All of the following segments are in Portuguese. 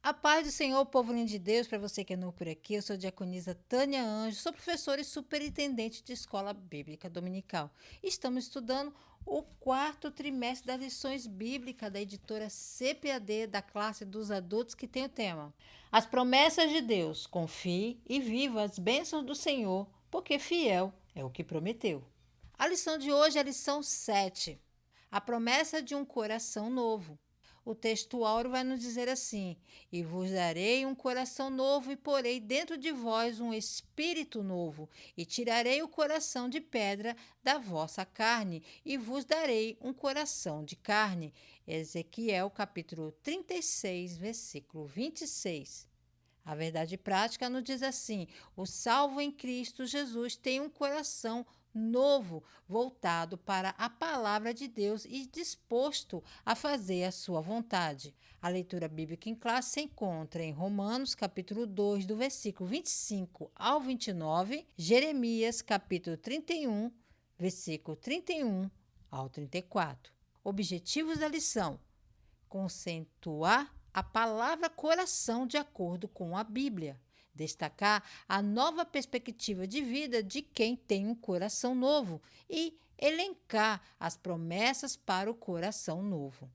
A paz do Senhor, povo lindo de Deus, para você que é novo por aqui, eu sou a diaconisa Tânia Anjo, sou professora e superintendente de escola bíblica dominical. Estamos estudando o quarto trimestre das lições bíblicas da editora CPAD da classe dos adultos, que tem o tema As promessas de Deus, confie e viva as bênçãos do Senhor, porque fiel é o que prometeu. A lição de hoje é a lição 7, a promessa de um coração novo. O texto áureo vai nos dizer assim: E vos darei um coração novo, e porei dentro de vós um espírito novo, e tirarei o coração de pedra da vossa carne, e vos darei um coração de carne. Ezequiel capítulo 36, versículo 26. A verdade prática nos diz assim: o salvo em Cristo Jesus tem um coração novo, voltado para a palavra de Deus e disposto a fazer a sua vontade. A leitura bíblica em classe se encontra em Romanos, capítulo 2, do versículo 25 ao 29, Jeremias, capítulo 31, versículo 31 ao 34. Objetivos da lição: conceituar a palavra coração de acordo com a Bíblia. Destacar a nova perspectiva de vida de quem tem um coração novo e elencar as promessas para o coração novo.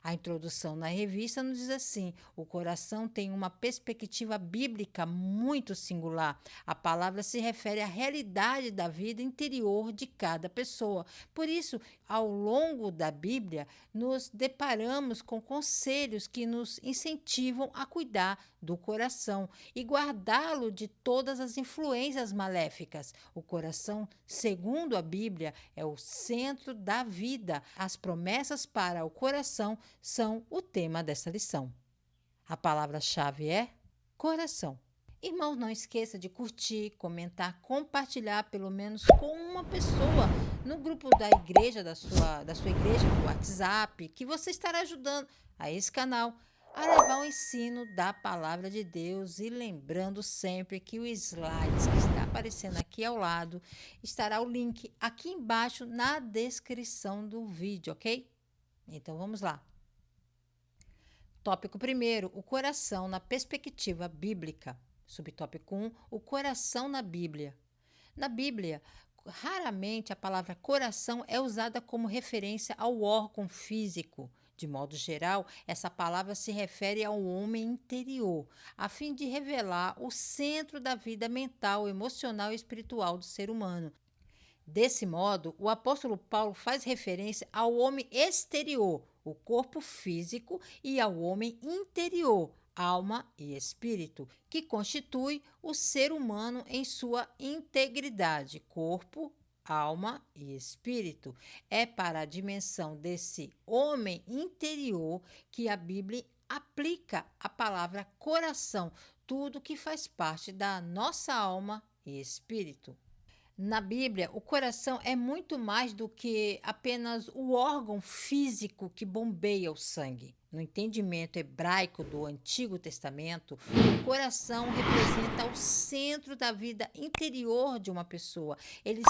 A introdução na revista nos diz assim: o coração tem uma perspectiva bíblica muito singular. A palavra se refere à realidade da vida interior de cada pessoa. Por isso, ao longo da Bíblia, nos deparamos com conselhos que nos incentivam a cuidar do coração e guardá-lo de todas as influências maléficas. O coração, segundo a Bíblia, é o centro da vida. As promessas para o coração são o tema dessa lição. A palavra-chave é coração. Irmãos, não esqueça de curtir, comentar, compartilhar pelo menos com uma pessoa no grupo da igreja, da sua igreja, no WhatsApp, que você estará ajudando a esse canal a levar o ensino da palavra de Deus, e lembrando sempre que o slides que está aparecendo aqui ao lado estará o link aqui embaixo na descrição do vídeo, ok? Então vamos lá. Tópico 1, o coração na perspectiva bíblica. Subtópico 1, o coração na Bíblia. Na Bíblia, raramente a palavra coração é usada como referência ao órgão físico. De modo geral, essa palavra se refere ao homem interior, a fim de revelar o centro da vida mental, emocional e espiritual do ser humano. Desse modo, o apóstolo Paulo faz referência ao homem exterior, o corpo físico, e ao homem interior, alma e espírito, que constitui o ser humano em sua integridade, corpo, alma e espírito. É para a dimensão desse homem interior que a Bíblia aplica a palavra coração, tudo que faz parte da nossa alma e espírito. Na Bíblia, o coração é muito mais do que apenas o órgão físico que bombeia o sangue. No entendimento hebraico do Antigo Testamento, o coração representa o centro da vida interior de uma pessoa. Ele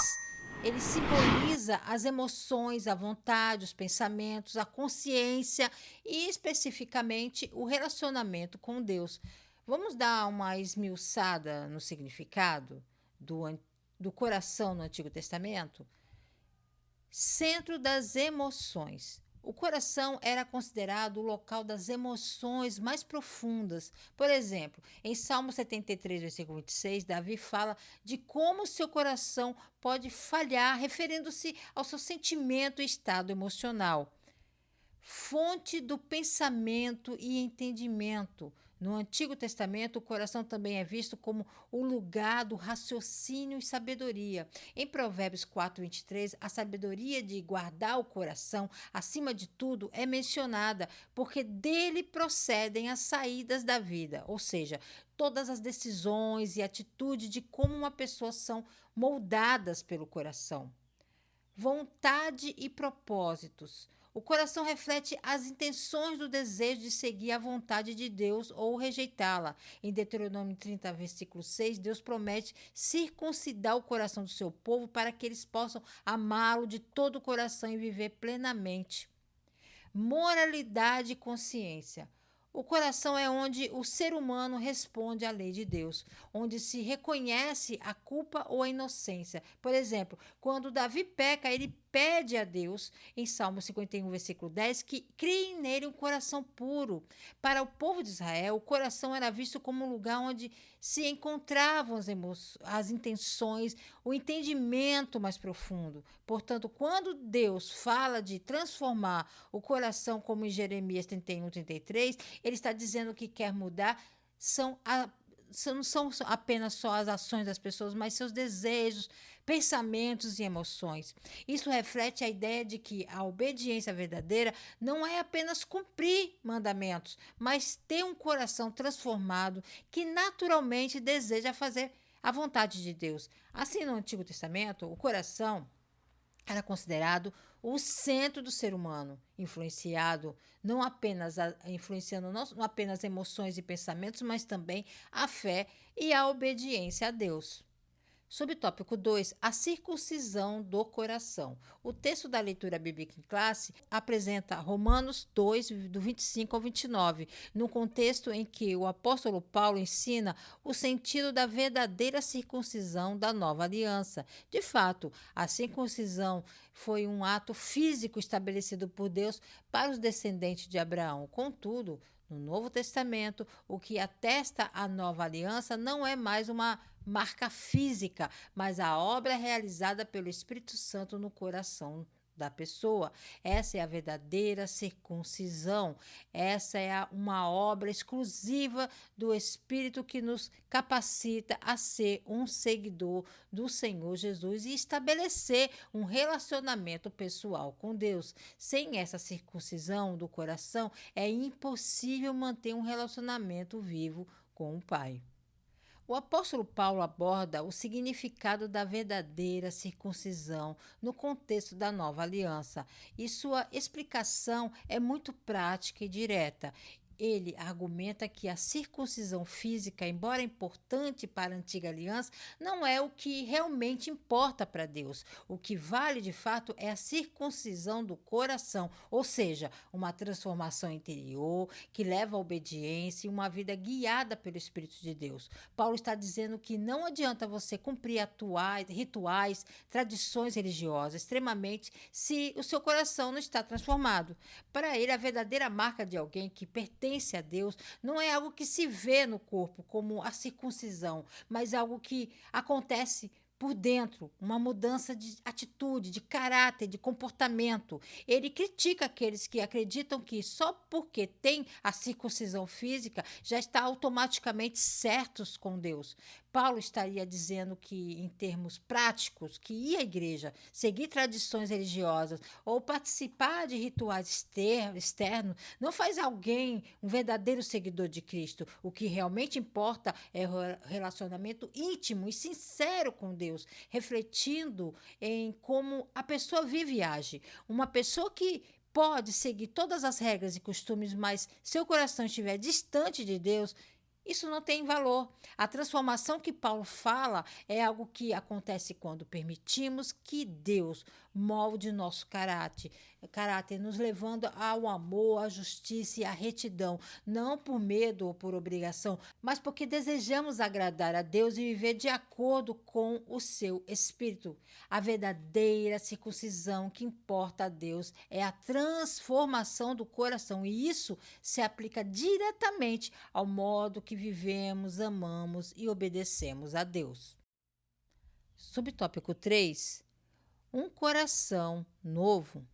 simboliza as emoções, a vontade, os pensamentos, a consciência e, especificamente, o relacionamento com Deus. Vamos dar uma esmiuçada no significado do coração no Antigo Testamento? Centro das emoções. O coração era considerado o local das emoções mais profundas. Por exemplo, em Salmo 73, versículo 26, Davi fala de como seu coração pode falhar, referindo-se ao seu sentimento e estado emocional. Fonte do pensamento e entendimento. No Antigo Testamento, o coração também é visto como o lugar do raciocínio e sabedoria. Em Provérbios 4, 23, a sabedoria de guardar o coração, acima de tudo, é mencionada, porque dele procedem as saídas da vida, ou seja, todas as decisões e atitudes de como uma pessoa são moldadas pelo coração. Vontade e propósitos. O coração reflete as intenções do desejo de seguir a vontade de Deus ou rejeitá-la. Em Deuteronômio 30, versículo 6, Deus promete circuncidar o coração do seu povo para que eles possam amá-lo de todo o coração e viver plenamente. Moralidade e consciência. O coração é onde o ser humano responde à lei de Deus, onde se reconhece a culpa ou a inocência. Por exemplo, quando Davi peca, ele pede a Deus, em Salmo 51, versículo 10, que crie nele um coração puro. Para o povo de Israel, o coração era visto como um lugar onde se encontravam as intenções, o entendimento mais profundo. Portanto, quando Deus fala de transformar o coração, como em Jeremias 31, 33, ele está dizendo que quer mudar não são apenas só as ações das pessoas, mas seus desejos, pensamentos e emoções. Isso reflete a ideia de que a obediência verdadeira não é apenas cumprir mandamentos, mas ter um coração transformado que naturalmente deseja fazer a vontade de Deus. Assim, no Antigo Testamento, o coração era considerado o centro do ser humano, influenciado influenciando não apenas emoções e pensamentos, mas também a fé e a obediência a Deus. Subtópico 2, a circuncisão do coração. O texto da leitura bíblica em classe apresenta Romanos 2, do 25 ao 29, no contexto em que o apóstolo Paulo ensina o sentido da verdadeira circuncisão da nova aliança. De fato, a circuncisão foi um ato físico estabelecido por Deus para os descendentes de Abraão. Contudo, no Novo Testamento, o que atesta a nova aliança não é mais uma marca física, mas a obra realizada pelo Espírito Santo no coração da pessoa. Essa é a verdadeira circuncisão. Essa é uma obra exclusiva do Espírito que nos capacita a ser um seguidor do Senhor Jesus e estabelecer um relacionamento pessoal com Deus. Sem essa circuncisão do coração, é impossível manter um relacionamento vivo com o Pai. O apóstolo Paulo aborda o significado da verdadeira circuncisão no contexto da nova aliança, e sua explicação é muito prática e direta. Ele argumenta que a circuncisão física, embora importante para a antiga aliança, não é o que realmente importa para Deus. O que vale de fato é a circuncisão do coração, ou seja, uma transformação interior que leva à obediência e uma vida guiada pelo Espírito de Deus. Paulo está dizendo que não adianta você cumprir rituais, tradições religiosas extremamente se o seu coração não está transformado. Para ele, a verdadeira marca de alguém que pertence a Deus não é algo que se vê no corpo, como a circuncisão, mas algo que acontece por dentro, uma mudança de atitude, de caráter, de comportamento. Ele critica aqueles que acreditam que só porque tem a circuncisão física já está automaticamente certos com Deus. Paulo estaria dizendo que, em termos práticos, que ir à igreja, seguir tradições religiosas ou participar de rituais externos não faz alguém um verdadeiro seguidor de Cristo. O que realmente importa é o relacionamento íntimo e sincero com Deus, refletindo em como a pessoa vive e age. Uma pessoa que pode seguir todas as regras e costumes, mas seu coração estiver distante de Deus, isso não tem valor. A transformação que Paulo fala é algo que acontece quando permitimos que Deus molde nosso caráter, nos levando ao amor, à justiça e à retidão, não por medo ou por obrigação, mas porque desejamos agradar a Deus e viver de acordo com o seu Espírito. A verdadeira circuncisão que importa a Deus é a transformação do coração, e isso se aplica diretamente ao modo que vivemos, amamos e obedecemos a Deus. Subtópico 3. Um coração novo.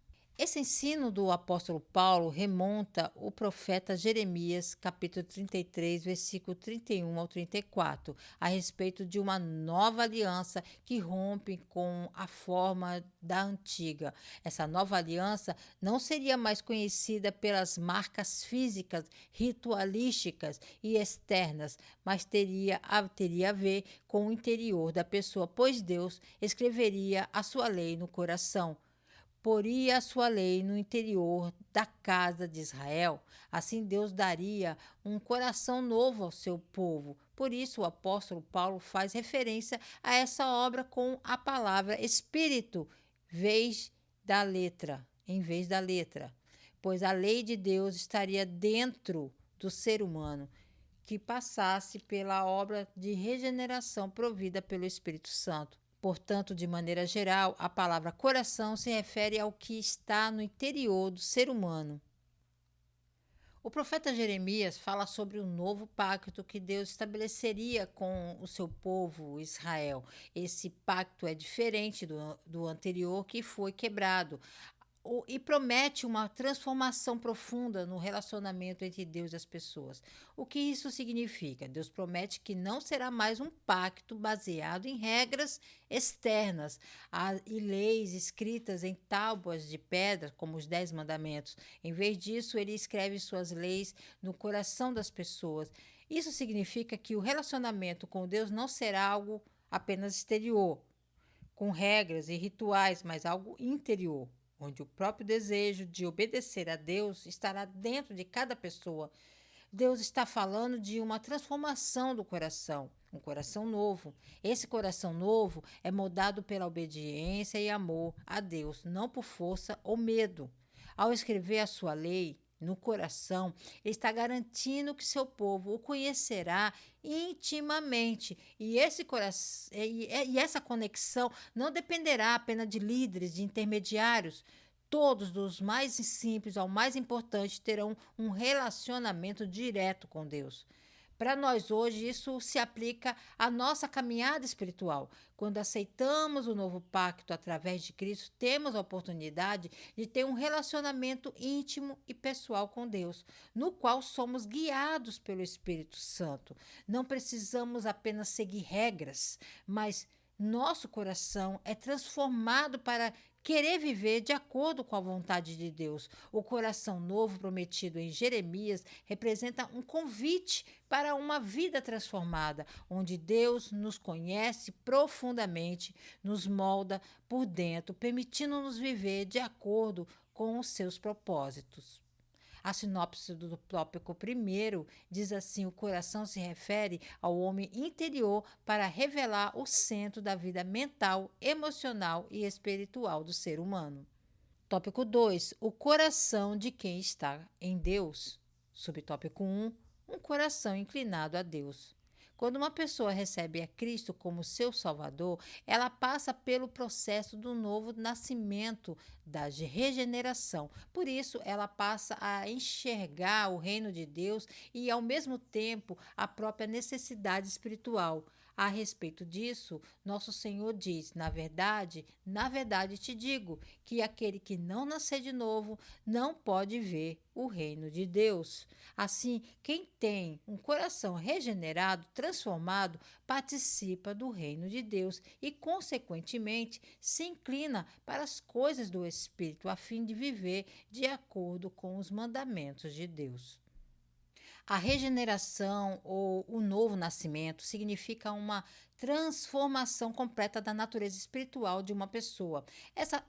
Esse ensino do apóstolo Paulo remonta o profeta Jeremias, capítulo 33, versículo 31 ao 34, a respeito de uma nova aliança que rompe com a forma da antiga. Essa nova aliança não seria mais conhecida pelas marcas físicas, ritualísticas e externas, mas teria a ver com o interior da pessoa, pois Deus escreveria a sua lei no coração. Poria a sua lei no interior da casa de Israel. Assim Deus daria um coração novo ao seu povo. Por isso o apóstolo Paulo faz referência a essa obra com a palavra espírito, em vez da letra, pois a lei de Deus estaria dentro do ser humano que passasse pela obra de regeneração provida pelo Espírito Santo. Portanto, de maneira geral, a palavra coração se refere ao que está no interior do ser humano. O profeta Jeremias fala sobre o novo pacto que Deus estabeleceria com o seu povo Israel. Esse pacto é diferente do anterior, que foi quebrado. E promete uma transformação profunda no relacionamento entre Deus e as pessoas. O que isso significa? Deus promete que não será mais um pacto baseado em regras externas e leis escritas em tábuas de pedra, como os 10 mandamentos. Em vez disso, ele escreve suas leis no coração das pessoas. Isso significa que o relacionamento com Deus não será algo apenas exterior, com regras e rituais, mas algo interior, onde o próprio desejo de obedecer a Deus estará dentro de cada pessoa. Deus está falando de uma transformação do coração, um coração novo. Esse coração novo é moldado pela obediência e amor a Deus, não por força ou medo. Ao escrever a sua lei no coração, ele está garantindo que seu povo o conhecerá intimamente. E essa conexão não dependerá apenas de líderes, de intermediários. Todos, dos mais simples ao mais importante, terão um relacionamento direto com Deus. Para nós hoje, isso se aplica à nossa caminhada espiritual. Quando aceitamos o novo pacto através de Cristo, temos a oportunidade de ter um relacionamento íntimo e pessoal com Deus, no qual somos guiados pelo Espírito Santo. Não precisamos apenas seguir regras, mas nosso coração é transformado para querer viver de acordo com a vontade de Deus. O coração novo prometido em Jeremias representa um convite para uma vida transformada, onde Deus nos conhece profundamente, nos molda por dentro, permitindo-nos viver de acordo com os seus propósitos. A sinopse do tópico primeiro diz assim: o coração se refere ao homem interior para revelar o centro da vida mental, emocional e espiritual do ser humano. Tópico 2: o coração de quem está em Deus. Subtópico 1: um coração inclinado a Deus. Quando uma pessoa recebe a Cristo como seu Salvador, ela passa pelo processo do novo nascimento, da regeneração. Por isso, ela passa a enxergar o reino de Deus e, ao mesmo tempo, a própria necessidade espiritual. A respeito disso, nosso Senhor diz: na verdade te digo que aquele que não nascer de novo não pode ver o reino de Deus. Assim, quem tem um coração regenerado, transformado, participa do reino de Deus e, consequentemente, se inclina para as coisas do Espírito, a fim de viver de acordo com os mandamentos de Deus. A regeneração ou o novo nascimento significa uma transformação completa da natureza espiritual de uma pessoa.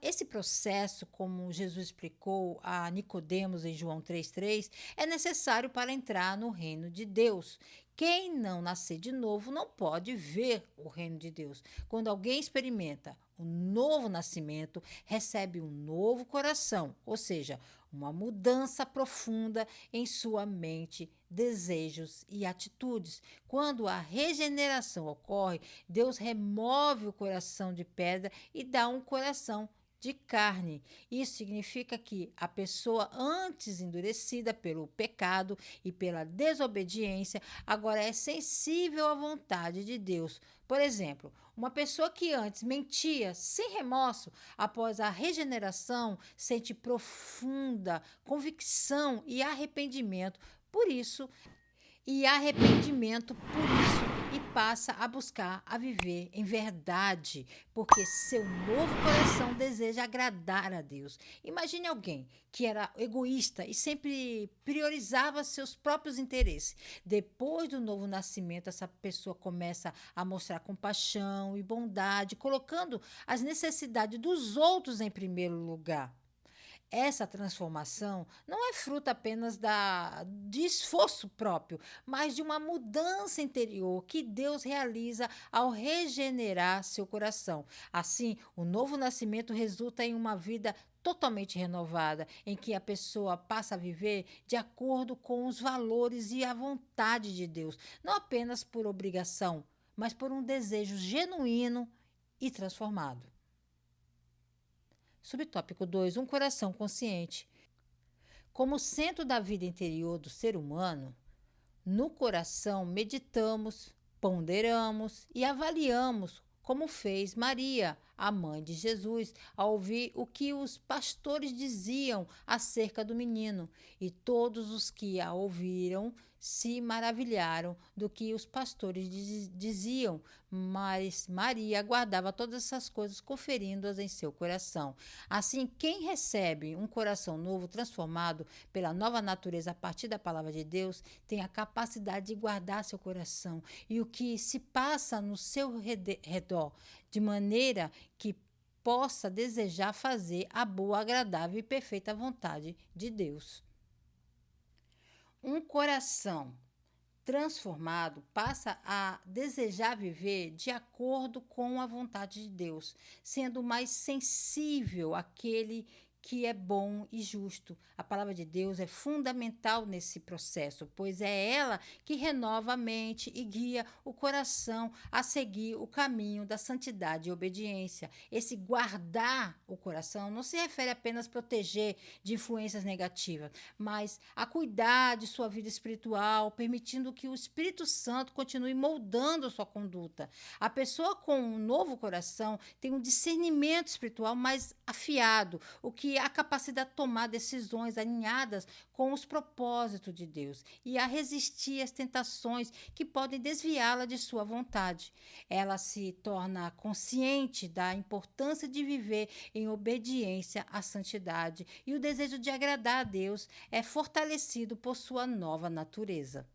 Esse processo, como Jesus explicou a Nicodemos em João 3,3, é necessário para entrar no reino de Deus. Quem não nascer de novo não pode ver o reino de Deus. Quando alguém experimenta o novo nascimento, recebe um novo coração, ou seja, uma mudança profunda em sua mente, desejos e atitudes. Quando a regeneração ocorre, Deus remove o coração de pedra e dá um coração de carne. Isso significa que a pessoa, antes endurecida pelo pecado e pela desobediência, agora é sensível à vontade de Deus. Por exemplo, uma pessoa que antes mentia sem remorso, após a regeneração, sente profunda convicção e arrependimento por isso, e passa a buscar a viver em verdade, porque seu novo coração deseja agradar a Deus. Imagine alguém que era egoísta e sempre priorizava seus próprios interesses. Depois do novo nascimento, essa pessoa começa a mostrar compaixão e bondade, colocando as necessidades dos outros em primeiro lugar. Essa transformação não é fruto apenas de esforço próprio, mas de uma mudança interior que Deus realiza ao regenerar seu coração. Assim, o novo nascimento resulta em uma vida totalmente renovada, em que a pessoa passa a viver de acordo com os valores e a vontade de Deus, não apenas por obrigação, mas por um desejo genuíno e transformado. Subtópico 2: um coração consciente. Como centro da vida interior do ser humano, no coração meditamos, ponderamos e avaliamos, como fez Maria, a mãe de Jesus, ao ouvir o que os pastores diziam acerca do menino. E todos os que a ouviram se maravilharam do que os pastores diziam, mas Maria guardava todas essas coisas, conferindo-as em seu coração. Assim, quem recebe um coração novo, transformado pela nova natureza a partir da palavra de Deus, tem a capacidade de guardar seu coração e o que se passa no seu redor, de maneira que possa desejar fazer a boa, agradável e perfeita vontade de Deus. Um coração transformado passa a desejar viver de acordo com a vontade de Deus, sendo mais sensível àquele que é bom e justo. A palavra de Deus é fundamental nesse processo, pois é ela que renova a mente e guia o coração a seguir o caminho da santidade e obediência. Esse guardar o coração não se refere apenas a proteger de influências negativas, mas a cuidar de sua vida espiritual, permitindo que o Espírito Santo continue moldando sua conduta. A pessoa com um novo coração tem um discernimento espiritual mais afiado, o que a capacidade de tomar decisões alinhadas com os propósitos de Deus e a resistir às tentações que podem desviá-la de sua vontade. Ela se torna consciente da importância de viver em obediência à santidade e o desejo de agradar a Deus é fortalecido por sua nova natureza.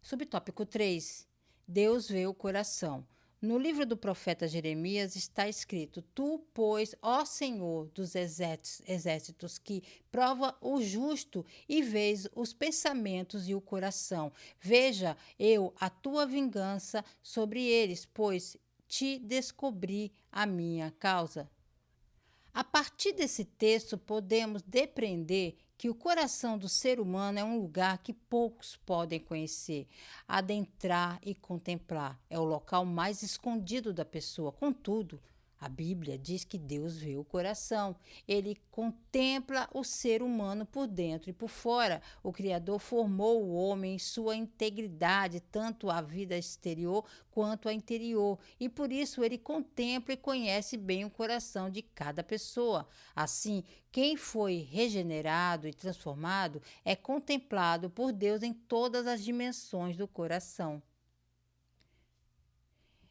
Subtópico 3: Deus vê o coração. No livro do profeta Jeremias está escrito: Tu, pois, ó Senhor dos exércitos, que prova o justo e vês os pensamentos e o coração. Veja eu a tua vingança sobre eles, pois te descobri a minha causa. A partir desse texto, podemos depreender que o coração do ser humano é um lugar que poucos podem conhecer, adentrar e contemplar. É o local mais escondido da pessoa. Contudo, a Bíblia diz que Deus vê o coração. Ele contempla o ser humano por dentro e por fora. O Criador formou o homem em sua integridade, tanto a vida exterior quanto a interior. E por isso ele contempla e conhece bem o coração de cada pessoa. Assim, quem foi regenerado e transformado é contemplado por Deus em todas as dimensões do coração.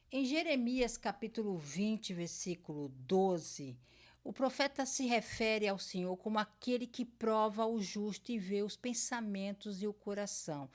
Em Jeremias capítulo 20, versículo 12, o profeta se refere ao Senhor como aquele que prova o justo e vê os pensamentos e o coração.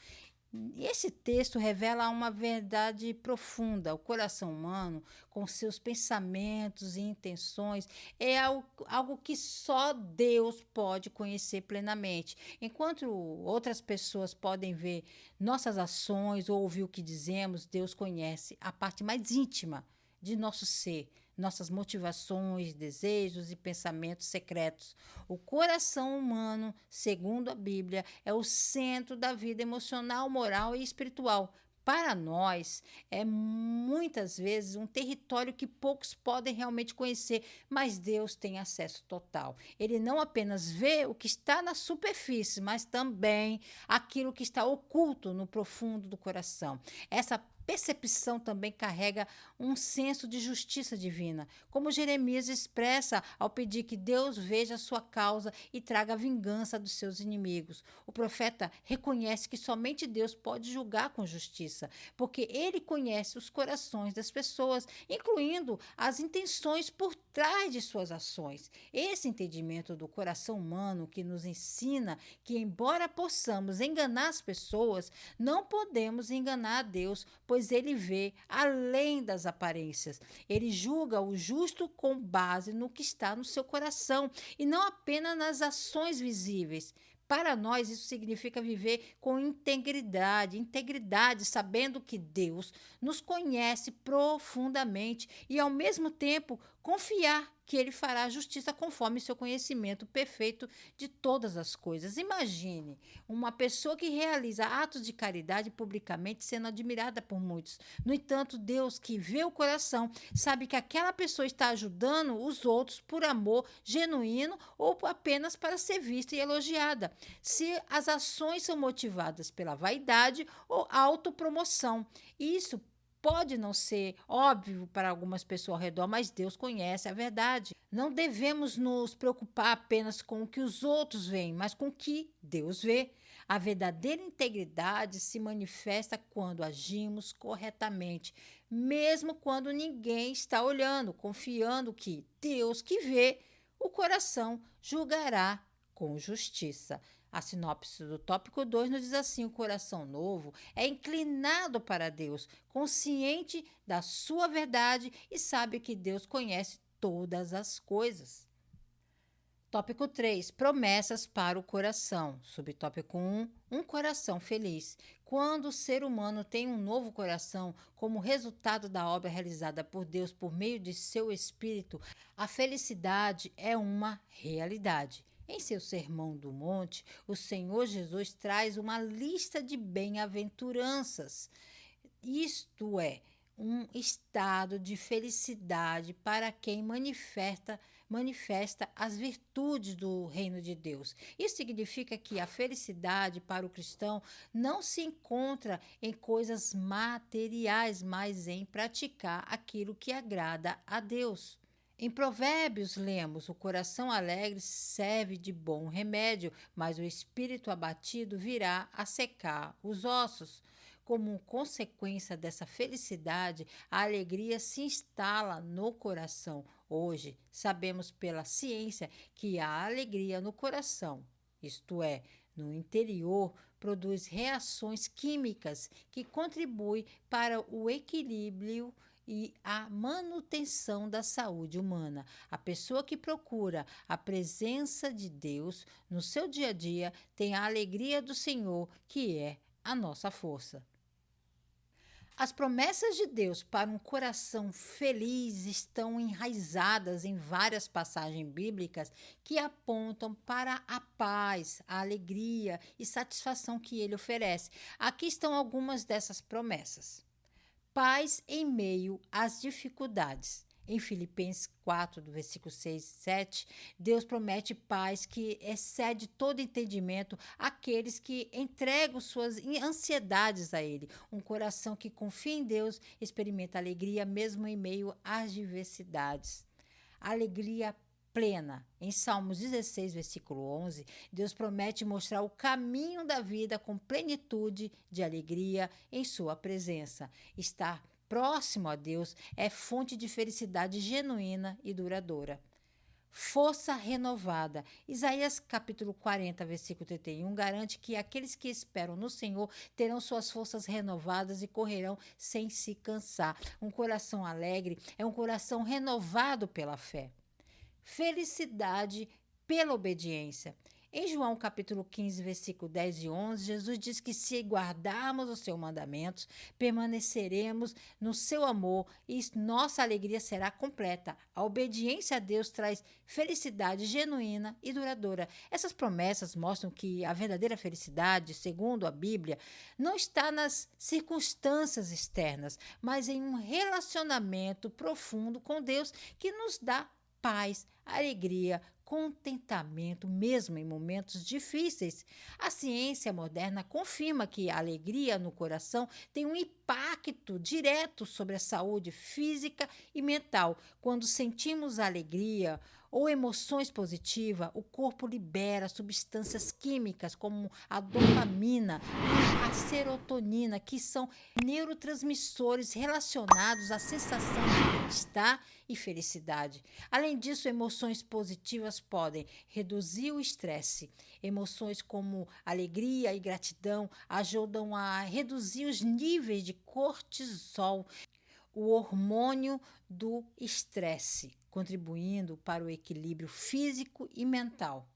E esse texto revela uma verdade profunda. O coração humano, com seus pensamentos e intenções, é algo que só Deus pode conhecer plenamente. Enquanto outras pessoas podem ver nossas ações ou ouvir o que dizemos, Deus conhece a parte mais íntima de nosso ser, nossas motivações, desejos e pensamentos secretos. O coração humano, segundo a Bíblia, é o centro da vida emocional, moral e espiritual. Para nós, é muitas vezes um território que poucos podem realmente conhecer, mas Deus tem acesso total. Ele não apenas vê o que está na superfície, mas também aquilo que está oculto no profundo do coração. Essa percepção também carrega um senso de justiça divina, como Jeremias expressa ao pedir que Deus veja a sua causa e traga a vingança dos seus inimigos. O profeta reconhece que somente Deus pode julgar com justiça, porque ele conhece os corações das pessoas, incluindo as intenções por trás de suas ações. Esse entendimento do coração humano que nos ensina que, embora possamos enganar as pessoas, não podemos enganar a Deus, pois pois ele vê além das aparências. Ele julga o justo com base no que está no seu coração e não apenas nas ações visíveis. Para nós, isso significa viver com integridade, sabendo que Deus nos conhece profundamente e, ao mesmo tempo, confiar que Ele fará justiça conforme seu conhecimento perfeito de todas as coisas. Imagine uma pessoa que realiza atos de caridade publicamente sendo admirada por muitos. No entanto, Deus, que vê o coração, sabe que aquela pessoa está ajudando os outros por amor genuíno ou apenas para ser vista e elogiada. Se as ações são motivadas pela vaidade ou autopromoção, isso pode não ser óbvio para algumas pessoas ao redor, mas Deus conhece a verdade. Não devemos nos preocupar apenas com o que os outros veem, mas com o que Deus vê. A verdadeira integridade se manifesta quando agimos corretamente, mesmo quando ninguém está olhando, confiando que Deus, que vê o coração, julgará com justiça. A sinopse do tópico 2 nos diz assim: o coração novo é inclinado para Deus, consciente da sua verdade e sabe que Deus conhece todas as coisas. Tópico 3, promessas para o coração. Subtópico 1, um coração feliz. Quando o ser humano tem um novo coração, como resultado da obra realizada por Deus por meio de seu espírito, a felicidade é uma realidade. Em seu Sermão do Monte, o Senhor Jesus traz uma lista de bem-aventuranças, isto é, um estado de felicidade para quem manifesta as virtudes do reino de Deus. Isso significa que a felicidade para o cristão não se encontra em coisas materiais, mas em praticar aquilo que agrada a Deus. Em Provérbios lemos: o coração alegre serve de bom remédio, mas o espírito abatido virá a secar os ossos. Como consequência dessa felicidade, a alegria se instala no coração. Hoje, sabemos pela ciência que a alegria no coração, isto é, no interior, produz reações químicas que contribuem para o equilíbrio e a manutenção da saúde humana. A pessoa que procura a presença de Deus no seu dia a dia tem a alegria do Senhor, que é a nossa força. As promessas de Deus para um coração feliz estão enraizadas em várias passagens bíblicas que apontam para a paz, a alegria e satisfação que ele oferece. Aqui estão algumas dessas promessas. Paz em meio às dificuldades. Em Filipenses 4, do versículo 6 e 7, Deus promete paz que excede todo entendimento àqueles que entregam suas ansiedades a Ele. Um coração que confia em Deus experimenta alegria mesmo em meio às diversidades. Alegria plena. Em Salmos 16, versículo 11, Deus promete mostrar o caminho da vida com plenitude de alegria em sua presença. Estar próximo a Deus é fonte de felicidade genuína e duradoura. Força renovada. Isaías capítulo 40, versículo 31 garante que aqueles que esperam no Senhor terão suas forças renovadas e correrão sem se cansar. Um coração alegre é um coração renovado pela fé. Felicidade pela obediência. Em João capítulo 15, versículo 10 e 11, Jesus diz que se guardarmos os seus mandamentos, permaneceremos no seu amor e nossa alegria será completa. A obediência a Deus traz felicidade genuína e duradoura. Essas promessas mostram que a verdadeira felicidade, segundo a Bíblia, não está nas circunstâncias externas, mas em um relacionamento profundo com Deus que nos dá paz, alegria, contentamento, mesmo em momentos difíceis. A ciência moderna confirma que a alegria no coração tem um impacto direto sobre a saúde física e mental. Quando sentimos alegria, ou emoções positivas, o corpo libera substâncias químicas como a dopamina e a serotonina, que são neurotransmissores relacionados à sensação de bem-estar e felicidade. Além disso, emoções positivas podem reduzir o estresse. Emoções como alegria e gratidão ajudam a reduzir os níveis de cortisol, o hormônio do estresse, contribuindo para o equilíbrio físico e mental.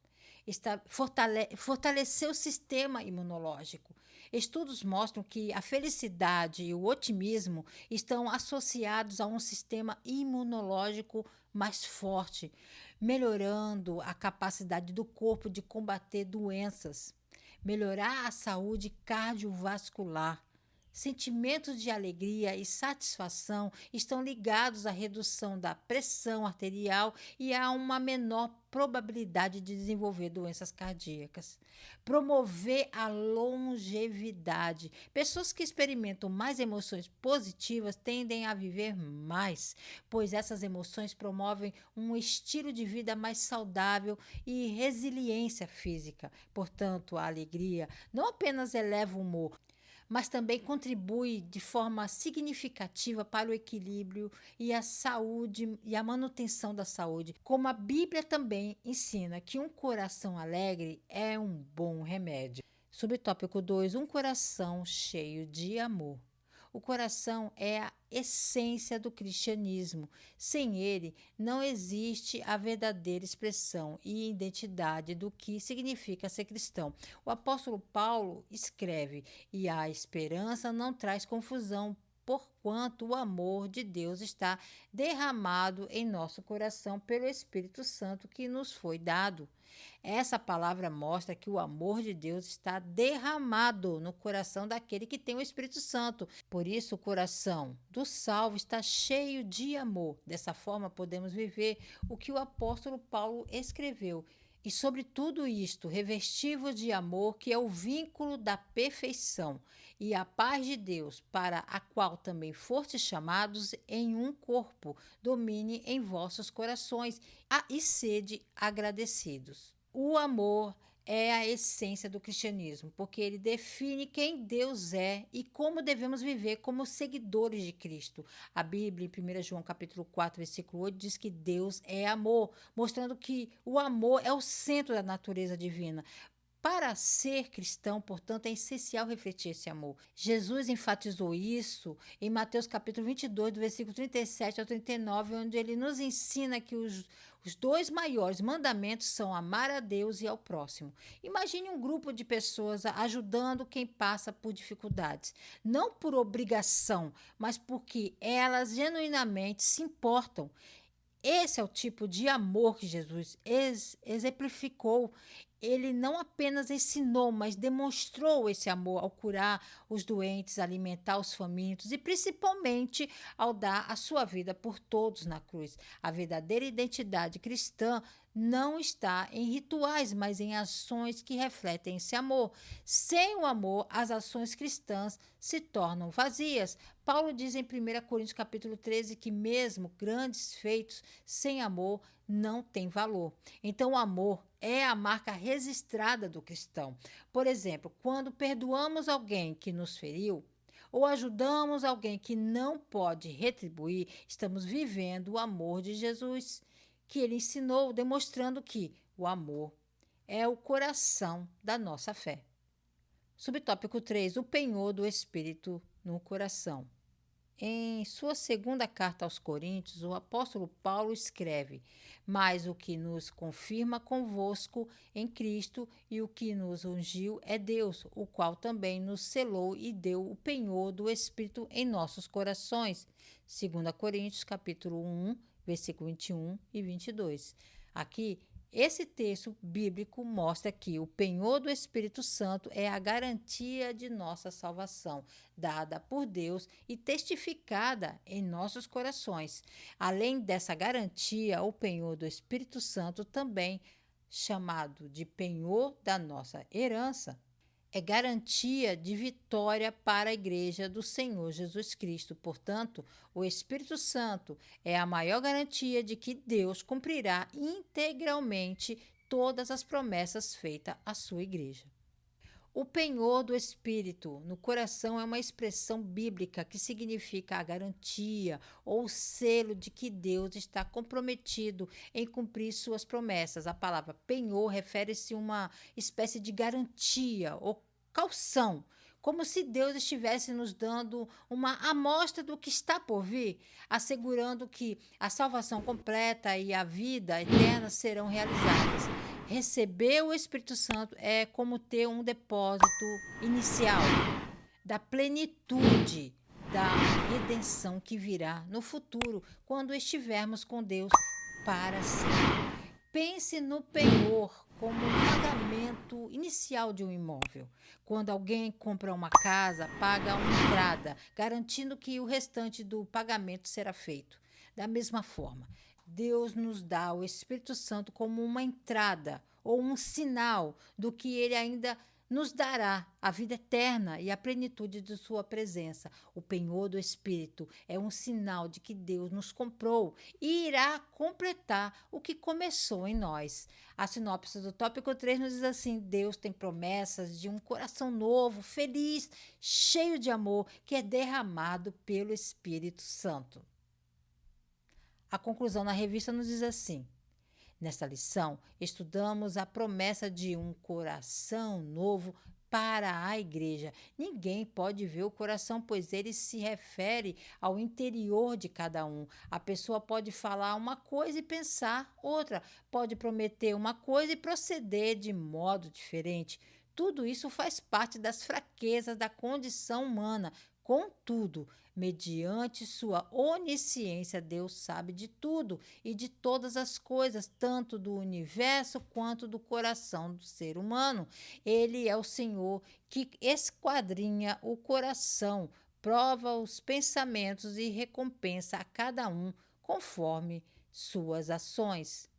Fortalecer o sistema imunológico. Estudos mostram que a felicidade e o otimismo estão associados a um sistema imunológico mais forte, melhorando a capacidade do corpo de combater doenças, melhorar a saúde cardiovascular. Sentimentos de alegria e satisfação estão ligados à redução da pressão arterial e a uma menor probabilidade de desenvolver doenças cardíacas. Promover a longevidade. Pessoas que experimentam mais emoções positivas tendem a viver mais, pois essas emoções promovem um estilo de vida mais saudável e resiliência física. Portanto, a alegria não apenas eleva o humor, mas também contribui de forma significativa para o equilíbrio e a saúde e a manutenção da saúde. Como a Bíblia também ensina que um coração alegre é um bom remédio. Subtópico 2: um coração cheio de amor. O coração é a essência do cristianismo. Sem ele, não existe a verdadeira expressão e identidade do que significa ser cristão. O apóstolo Paulo escreve: e a esperança não traz confusão, porquanto o amor de Deus está derramado em nosso coração pelo Espírito Santo que nos foi dado. Essa palavra mostra que o amor de Deus está derramado no coração daquele que tem o Espírito Santo. Por isso, o coração do salvo está cheio de amor. Dessa forma, podemos viver o que o apóstolo Paulo escreveu. E sobre tudo isto, revestivos de amor, que é o vínculo da perfeição, e a paz de Deus, para a qual também fostes chamados em um corpo, domine em vossos corações, e sede agradecidos. O amor é a essência do cristianismo, porque ele define quem Deus é e como devemos viver como seguidores de Cristo. A Bíblia, em 1 João capítulo 4, versículo 8, diz que Deus é amor, mostrando que o amor é o centro da natureza divina. Para ser cristão, portanto, é essencial refletir esse amor. Jesus enfatizou isso em Mateus capítulo 22, do versículo 37 ao 39, onde ele nos ensina que os dois maiores mandamentos são amar a Deus e ao próximo. Imagine um grupo de pessoas ajudando quem passa por dificuldades, não por obrigação, mas porque elas genuinamente se importam. Esse é o tipo de amor que Jesus exemplificou. Ele não apenas ensinou, mas demonstrou esse amor ao curar os doentes, alimentar os famintos e principalmente ao dar a sua vida por todos na cruz. A verdadeira identidade cristã não está em rituais, mas em ações que refletem esse amor. Sem o amor, as ações cristãs se tornam vazias. Paulo diz em 1 Coríntios capítulo 13 que mesmo grandes feitos sem amor não têm valor. Então o amor é a marca registrada do cristão. Por exemplo, quando perdoamos alguém que nos feriu, ou ajudamos alguém que não pode retribuir, estamos vivendo o amor de Jesus, que ele ensinou, demonstrando que o amor é o coração da nossa fé. Subtópico 3: o penhor do Espírito no coração. Em sua segunda carta aos Coríntios, o apóstolo Paulo escreve: mas o que nos confirma convosco em Cristo e o que nos ungiu é Deus, o qual também nos selou e deu o penhor do Espírito em nossos corações. 2 Coríntios capítulo 1, versículo 21 e 22. Aqui, esse texto bíblico mostra que o penhor do Espírito Santo é a garantia de nossa salvação, dada por Deus e testificada em nossos corações. Além dessa garantia, o penhor do Espírito Santo, também chamado de penhor da nossa herança, é garantia de vitória para a Igreja do Senhor Jesus Cristo. Portanto, o Espírito Santo é a maior garantia de que Deus cumprirá integralmente todas as promessas feitas à sua Igreja. O penhor do Espírito no coração é uma expressão bíblica que significa a garantia ou selo de que Deus está comprometido em cumprir suas promessas. A palavra penhor refere-se a uma espécie de garantia ou caução, como se Deus estivesse nos dando uma amostra do que está por vir, assegurando que a salvação completa e a vida eterna serão realizadas. Receber o Espírito Santo é como ter um depósito inicial da plenitude da redenção que virá no futuro, quando estivermos com Deus para sempre. Pense no penhor como um pagamento inicial de um imóvel. Quando alguém compra uma casa, paga uma entrada, garantindo que o restante do pagamento será feito. Da mesma forma, Deus nos dá o Espírito Santo como uma entrada ou um sinal do que ele ainda nos dará, a vida eterna e a plenitude de sua presença. O penhor do Espírito é um sinal de que Deus nos comprou e irá completar o que começou em nós. A sinopse do tópico 3 nos diz assim: Deus tem promessas de um coração novo, feliz, cheio de amor, que é derramado pelo Espírito Santo. A conclusão na revista nos diz assim: nesta lição, estudamos a promessa de um coração novo para a igreja. Ninguém pode ver o coração, pois ele se refere ao interior de cada um. A pessoa pode falar uma coisa e pensar outra, pode prometer uma coisa e proceder de modo diferente. Tudo isso faz parte das fraquezas da condição humana. Contudo, mediante sua onisciência, Deus sabe de tudo e de todas as coisas, tanto do universo quanto do coração do ser humano. Ele é o Senhor que esquadrinha o coração, prova os pensamentos e recompensa a cada um conforme suas ações.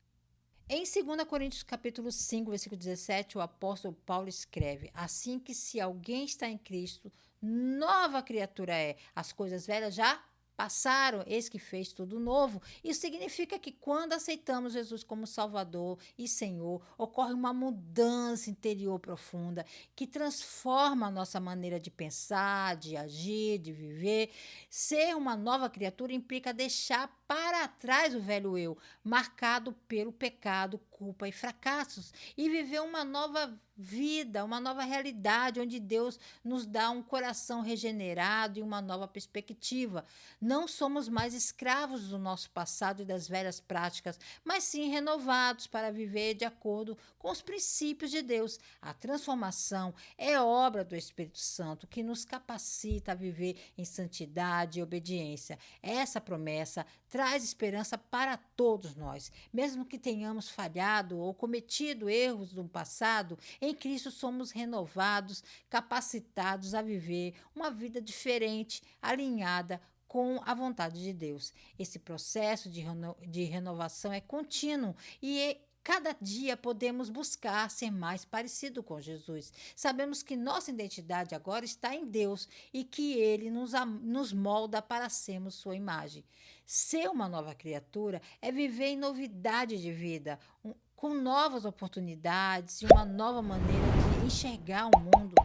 Em 2 Coríntios capítulo 5, versículo 17, o apóstolo Paulo escreve: assim que se alguém está em Cristo, nova criatura é. As coisas velhas já passaram, eis que fez tudo novo. Isso significa que quando aceitamos Jesus como Salvador e Senhor, ocorre uma mudança interior profunda que transforma a nossa maneira de pensar, de agir, de viver. Ser uma nova criatura implica deixar para trás o velho eu, marcado pelo pecado, culpa e fracassos, e viver uma nova vida, uma nova realidade, onde Deus nos dá um coração regenerado e uma nova perspectiva. Não somos mais escravos do nosso passado e das velhas práticas, mas sim renovados para viver de acordo com os princípios de Deus. A transformação é obra do Espírito Santo, que nos capacita a viver em santidade e obediência. Essa promessa traz esperança para todos nós. Mesmo que tenhamos falhado ou cometido erros no passado, em Cristo somos renovados, capacitados a viver uma vida diferente, alinhada com a vontade de Deus. Esse processo de renovação é contínuo e cada dia podemos buscar ser mais parecido com Jesus. Sabemos que nossa identidade agora está em Deus e que Ele nos molda para sermos sua imagem. Ser uma nova criatura é viver em novidade de vida, com novas oportunidades e uma nova maneira de enxergar o mundo,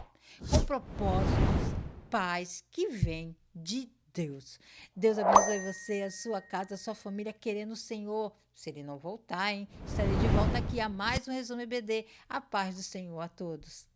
com propósitos, paz que vem de Deus. Deus abençoe você, a sua casa, a sua família, querendo o Senhor. Se Ele não voltar, estarei de volta aqui a mais um Resumo EBD. A paz do Senhor a todos.